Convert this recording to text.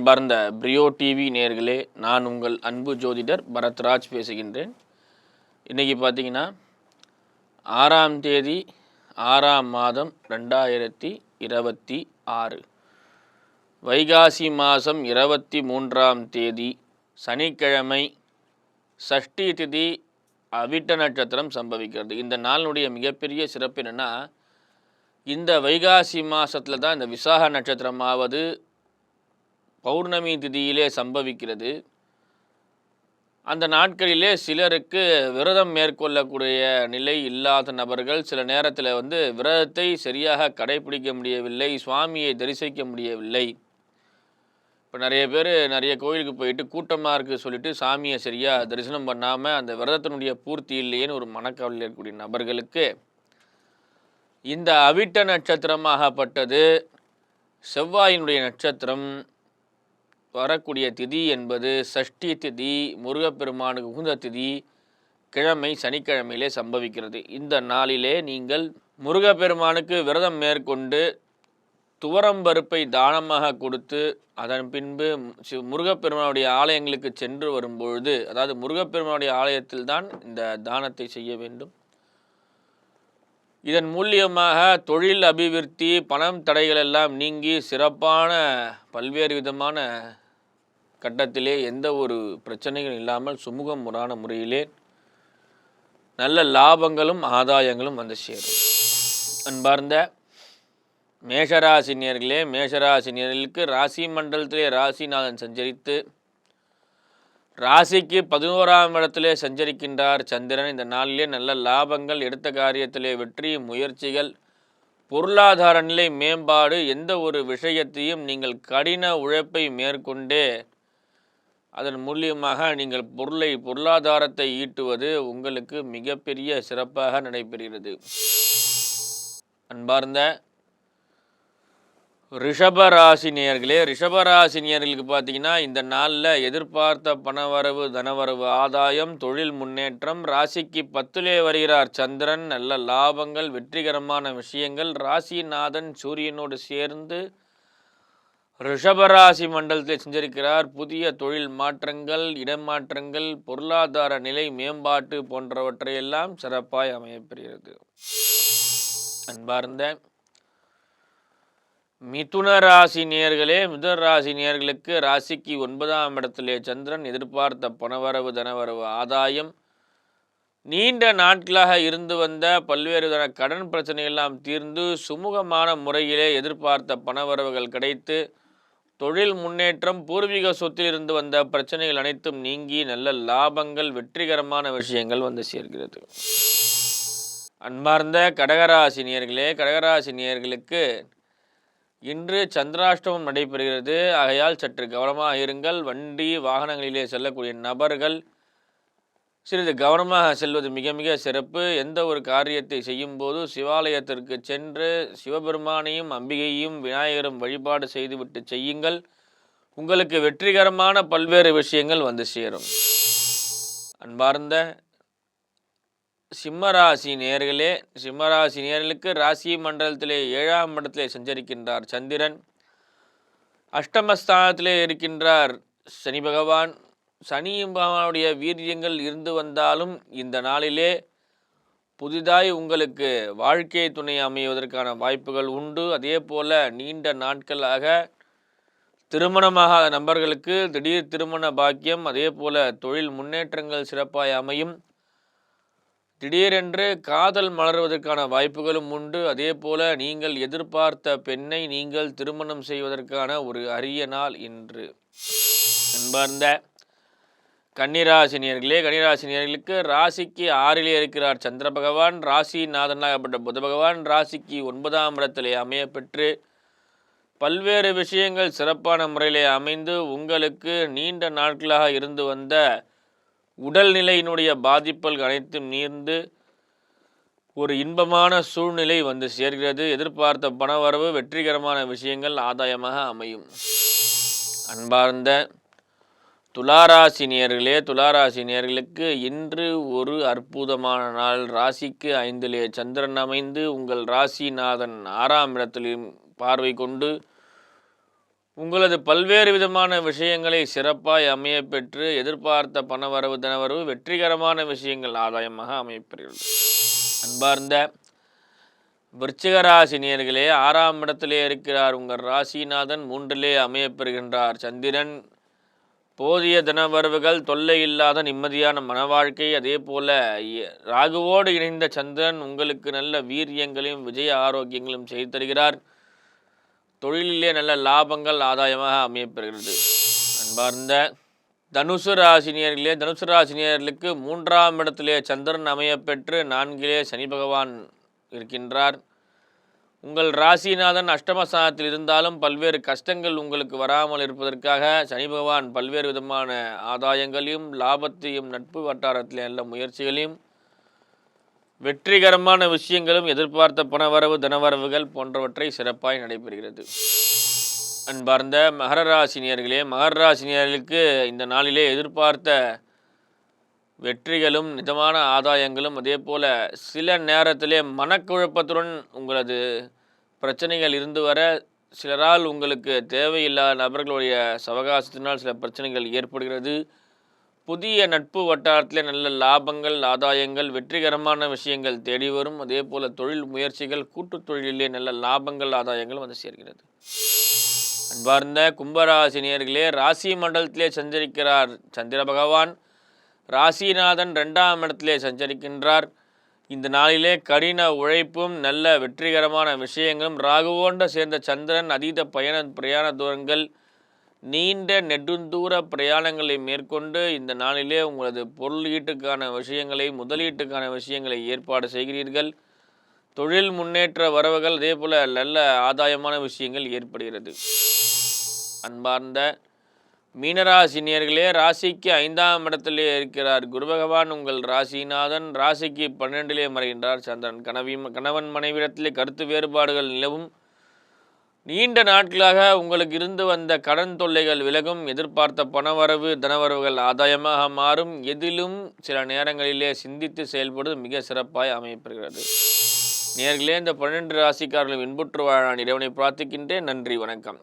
அன்பார்ந்த பிரியோ டிவி நேயர்களே, நான் உங்கள் அன்பு ஜோதிடர் பரத்ராஜ் பேசுகின்றேன். இன்றைக்கி பார்த்தீங்கன்னா 6ஆம் தேதி 6ஆம் மாதம் 2026 வைகாசி மாதம் 23ஆம் தேதி சனிக்கிழமை, சஷ்டி திதி, அவிட்ட நட்சத்திரம் சம்பவிக்கிறது. இந்த நாளுடைய மிகப்பெரிய சிறப்பு என்னென்னா, இந்த வைகாசி மாதத்தில் தான் இந்த விசாக நட்சத்திரமாவது பௌர்ணமி திதியிலே சம்பவிக்கிறது. அந்த நாட்களிலே சிலருக்கு விரதம் மேற்கொள்ளக்கூடிய நிலை இல்லாத நபர்கள் சில நேரத்தில் விரதத்தை சரியாக கடைபிடிக்க முடியவில்லை, சுவாமியை தரிசிக்க முடியவில்லை. இப்போ நிறைய பேர் நிறைய கோயிலுக்கு போயிட்டு கூட்டமாக இருக்குது சொல்லிட்டு சாமியை சரியாக தரிசனம் பண்ணாமல் அந்த விரதத்தினுடைய பூர்த்தி இல்லையேன்னு ஒரு மனக்கவலையில் இருக்கக்கூடிய நபர்களுக்கு இந்த அவிட்ட நட்சத்திரமாகப்பட்டது செவ்வாயினுடைய நட்சத்திரம். வரக்கூடிய திதி என்பது சஷ்டி திதி, முருகப்பெருமானுக்கு உகந்த திதி, கிழமை சனிக்கிழமையிலே சம்பவிக்கிறது. இந்த நாளிலே நீங்கள் முருகப்பெருமானுக்கு விரதம் மேற்கொண்டு துவரம்பருப்பை தானமாக கொடுத்து அதன் பின்பு முருகப்பெருமானுடைய ஆலயங்களுக்கு சென்று வரும்பொழுது, அதாவது முருகப்பெருமானுடைய ஆலயத்தில் தான் இந்த தானத்தை செய்ய வேண்டும். இதன் மூலியமாக தொழில் அபிவிருத்தி, பணம் தடைகள் எல்லாம் நீங்கி சிறப்பான பல்வேறு விதமான கட்டத்திலே எந்த ஒரு பிரச்சனைகள் இல்லாமல் சுமூகமுறான முறையிலே நல்ல லாபங்களும் ஆதாயங்களும் வந்து சேரும். அன்பார்ந்த மேஷராசினியர்களே, மேஷராசினியர்களுக்கு ராசி மண்டலத்திலே ராசிநாதன் சஞ்சரித்து ராசிக்கு 11ஆம் இடத்திலே சஞ்சரிக்கின்றார் சந்திரன். இந்த நாளிலே நல்ல லாபங்கள், எடுத்த காரியத்திலே வெற்றி, முயற்சிகள், பொருளாதார நிலை மேம்பாடு, எந்த ஒரு விஷயத்தையும் நீங்கள் கடின உழைப்பை மேற்கொண்டே அதன் மூலியமாக நீங்கள் பொருளாதாரத்தை ஈட்டுவது உங்களுக்கு மிகப்பெரிய சிறப்பாக நடைபெறுகிறது. அன்பார்ந்த ரிஷபராசினியர்களே, ரிஷபராசினியர்களுக்கு பார்த்தீங்கன்னா இந்த நாளில் எதிர்பார்த்த பணவரவு, தனவரவு, ஆதாயம், தொழில் முன்னேற்றம். ராசிக்கு 10லே வருகிறார் சந்திரன். நல்ல லாபங்கள், வெற்றிகரமான விஷயங்கள். ராசிநாதன் சூரியனோடு சேர்ந்து ரிஷபராசி மண்டலத்தில் செஞ்சிருக்கிறார். புதிய தொழில் மாற்றங்கள், இடமாற்றங்கள், பொருளாதார நிலை மேம்பாட்டு போன்றவற்றையெல்லாம் சிறப்பாய் அமையப்பெறுகிறது. அன்பார்ந்த மிதுன ராசி நேயர்களே, மிதுன ராசி நேயர்களுக்கு ராசிக்கு 9ஆம் இடத்திலே சந்திரன். எதிர்பார்த்த பணவரவு, தனவரவு, ஆதாயம், நீண்ட நாட்களாக இருந்து வந்த பல்வேறு விதமான கடன் பிரச்சனையெல்லாம் தீர்ந்து சுமூகமான முறையிலே எதிர்பார்த்த பணவரவுகள் கிடைத்து தொழில் முன்னேற்றம், பூர்வீக சொத்தில் இருந்து வந்த பிரச்சனைகள் அனைத்தும் நீங்கி நல்ல லாபங்கள், வெற்றிகரமான விஷயங்கள் வந்து சேர்கிறது. அன்பார்ந்த கடகராசினியர்களே, கடகராசினியர்களுக்கு இன்று சந்திராஷ்டமம் நடைபெறுகிறது. ஆகையால் சற்று கவனமாக இருங்கள். வண்டி வாகனங்களிலே செல்லக்கூடிய நபர்கள் சிறிது கவனமாக செல்வது மிக மிக சிறப்பு. எந்த ஒரு காரியத்தை செய்யும்போது சிவாலயத்திற்கு சென்று சிவபெருமானையும் அம்பிகையும் விநாயகரும் வழிபாடு செய்துவிட்டு செய்யுங்கள். உங்களுக்கு வெற்றிகரமான பல்வேறு விஷயங்கள் வந்து சேரும். அன்பார்ந்த சிம்மராசி நேயர்களே, சிம்மராசி நேயர்களுக்கு ராசி மண்டலத்திலே 7ஆம் இடத்திலே சஞ்சரிக்கின்றார் சந்திரன். அஷ்டமஸ்தானத்திலே இருக்கின்றார் சனி பகவான். சனி பகவானுடைய வீரியங்கள் இருந்து வந்தாலும் இந்த நாளிலே புதிதாய் உங்களுக்கு வாழ்க்கை துணை அமைவதற்கான வாய்ப்புகள் உண்டு. அதே போல் நீண்ட நாட்களாக திருமணமாகாத நபர்களுக்கு திடீர் திருமண பாக்கியம், அதே போல் தொழில் முன்னேற்றங்கள் சிறப்பாய் அமையும். திடீரென்று காதல் மலர்வதற்கான வாய்ப்புகளும் உண்டு. அதே போல் நீங்கள் எதிர்பார்த்த பெண்ணை நீங்கள் திருமணம் செய்வதற்கான ஒரு அரிய நாள் இன்று. அன்பார்ந்த கன்னிராசினியர்களே, கன்னிராசினியர்களுக்கு ராசிக்கு 6லே இருக்கிறார் சந்திர பகவான். ராசிநாதனாகப்பட்ட புத பகவான் ராசிக்கு 9ஆம் இடத்திலே அமைய பெற்று பல்வேறு விஷயங்கள் சிறப்பான முறையிலே அமைந்து உங்களுக்கு நீண்ட நாட்களாக இருந்து வந்த உடல்நிலையினுடைய பாதிப்புகள் அனைத்தும் நீர்ந்து ஒரு இன்பமான சூழ்நிலை வந்து சேர்கிறது. எதிர்பார்த்த பணவரவு, வெற்றிகரமான விஷயங்கள் ஆதாயமாக அமையும். அன்பார்ந்த துளாராசினியர்களே, துளாராசினியர்களுக்கு இன்று ஒரு அற்புதமான நாள். ராசிக்கு 5லே சந்திரன் அமைந்து உங்கள் ராசிநாதன் 6ஆம் இடத்திலும் பார்வை கொண்டு உங்களது பல்வேறு விதமான விஷயங்களை சிறப்பாய் அமைய பெற்று எதிர்பார்த்த பணவரவு தனவரவு வெற்றிகரமான விஷயங்கள் ஆதாயமாக அமையப்பெறுகிறது. அன்பார்ந்த விருச்சிக ராசி நேயர்களே, 6ஆம் இடத்திலே இருக்கிறார் உங்கள் ராசிநாதன். 3லே அமையப்பெறுகின்றார் சந்திரன். போதிய தனவரவுகள், தொல்லை இல்லாத நிம்மதியான மன வாழ்க்கை, அதே போல ராகுவோடு இணைந்த சந்திரன் உங்களுக்கு நல்ல வீரியங்களையும் விஜய ஆரோக்கியங்களும் செய்து தருகிறார். தொழிலிலே நல்ல லாபங்கள் ஆதாயமாக அமையப்பெறுகிறது. அன்பார்ந்த தனுசு ராசினியர்களே, தனுசு ராசினியர்களுக்கு 3ஆம் இடத்திலே சந்திரன் அமையப்பெற்று 4லே சனி பகவான் இருக்கின்றார். உங்கள் ராசிநாதன் அஷ்டமஸ்தானத்தில் இருந்தாலும் பல்வேறு கஷ்டங்கள் உங்களுக்கு வராமல் இருப்பதற்காக சனி பகவான் பல்வேறு விதமான ஆதாயங்களையும் லாபத்தையும் நட்பு வட்டாரத்தில் நல்ல முயற்சிகளையும் வெற்றிகரமான விஷயங்களும் எதிர்பார்த்த பணவரவு தனவரவுகள் போன்றவற்றை சிறப்பாய் நடைபெறுகிறது. அன்பார்ந்த மகர ராசினியர்களே, மகர ராசினியர்களுக்கு இந்த நாளிலே எதிர்பார்த்த வெற்றிகளும் நிஜமான ஆதாயங்களும், அதே போல சில நேரத்திலே மனக்குழப்பத்துடன் உங்களது பிரச்சனைகள் இருந்து வர சிலரால் உங்களுக்கு தேவையில்லாத நபர்களுடைய சவகாசத்தினால் சில பிரச்சனைகள் ஏற்படுகிறது. புதிய நட்பு வட்டாரத்தில் நல்ல லாபங்கள் ஆதாயங்கள் வெற்றிகரமான விஷயங்கள் தேடி வரும். அதே போல தொழில் முயற்சிகள் கூட்டுத் தொழிலிலே நல்ல லாபங்கள் ஆதாயங்கள் வந்து சேர்கிறது. அன்பார்ந்த கும்பராசினியர்களே, ராசி மண்டலத்திலே சஞ்சரிக்கிறார் சந்திர பகவான். ராசிநாதன் 2ஆம் இடத்திலே சஞ்சரிக்கின்றார். இந்த நாளிலே கடின உழைப்பும் நல்ல வெற்றிகரமான விஷயங்களும், ராகுவோண்ட சேர்ந்த சந்திரன் அதீத பிரயாண தூரங்கள், நீண்ட நெடுந்தூர பிரயாணங்களை மேற்கொண்டு இந்த நாளிலே உங்களது பொருளீட்டுக்கான விஷயங்களை முதலீட்டுக்கான விஷயங்களை ஏற்பாடு செய்கிறீர்கள். தொழில் முன்னேற்ற வரவுகள் அதே போல் நல்ல ஆதாயமான விஷயங்கள் ஏற்படுகிறது. அன்பார்ந்த மீனராசினியர்களே, ராசிக்கு 5ஆம் இடத்திலே இருக்கிறார் குரு பகவான் உங்கள் ராசிநாதன். ராசிக்கு 12லே மறைகின்றார் சந்திரன். கணவன் மனைவிடத்திலே கருத்து வேறுபாடுகள் நிலவும். நீண்ட நாட்களாக உங்களுக்கு இருந்து வந்த கடன் தொல்லைகள் விலகும். எதிர்பார்த்த பணவரவு தனவரவுகள் ஆதாயமாக மாறும். எதிலும் சில நேரங்களிலே சிந்தித்து செயல்படுவது மிக சிறப்பாய் அமையப்படுகிறது. நேயர்களே, இந்த 12 ராசிக்காரர்களும் இன்புற்று வாழ நான் இறைவனை பிரார்த்திக்கின்றேன். நன்றி, வணக்கம்.